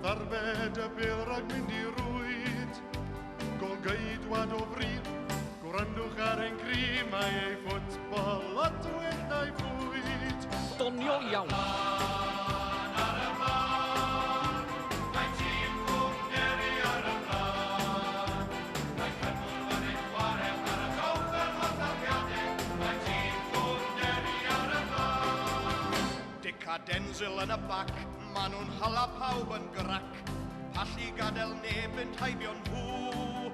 arbed y bil rhag mynd i rwyd. Gol geidwad o fryd, gwrandwch ar ein cri, mae ei ffwtbol o dwyn a'i fwyd. Donio iawn. A Denzil yn y bac, ma' nhw'n hala pawb yn grac. Pallu gadael neb yn taibio'n hw.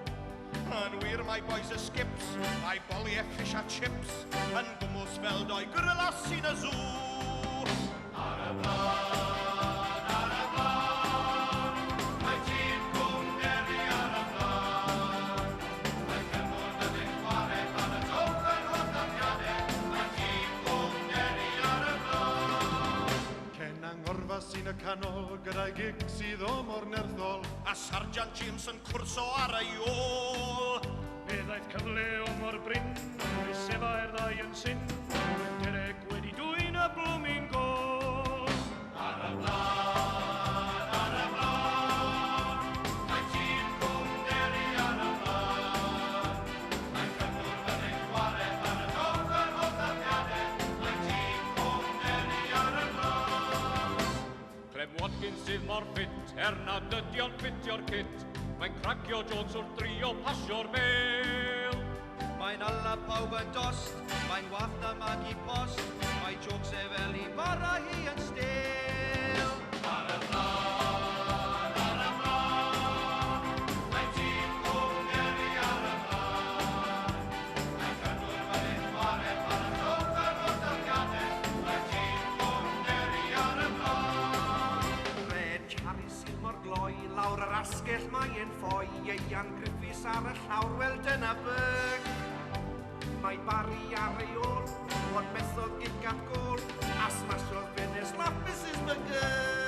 Yn wir mae boys y skips, mae boliau fish a chips, yn gwmws fel doi grylas sy'n y zoo. Ar y blaen, mae tîm Cwmderi ar y blaen. Mae Cymru yn ein chwarae pan y towch yn hwnnw, mae tîm Cwmderi ar y blaen. Angorfa sy'n y canol gyda'i gig sydd o mor nerthol, a Sargeant James yn cwrso ar ei ôl. Pe ddaeth cyfle o mor bryn, mae sefau'r ddau yn syn, Derek wedi dwy'n y blwming gol. Ar y blaen, mae tîm Cwmderi ar y blaen. Mae Cymru yn ein chwarae pan y towch yn hwnnw, mae tîm Cwmderi ar y blaen. Clem Watkins sydd mor ffit, na dydi o'n ffitio'r kit. Mae'n cracio Jones wrth drio pasio'r bel. Mae'n ala pawb yn dost, mae'n wath na mag i post, mae jokes e fel i bara hi yn stel. Ar y blaen, mae tîm Cwmderi ar y blaen. Mae Cymru yn ein chwarae pan y towch yn hwnnw, mae tîm Cwmderi ar y blaen. Red Charlie sy'n mor gloi, lawr yr asgell mae'n ffoi, Ieuan Griffiths ar y llawr, wel dyna byg. Mae Barry ar ei ôl, o'n methodd gig at gol, a smashodd Venice, Mrs. McGurk.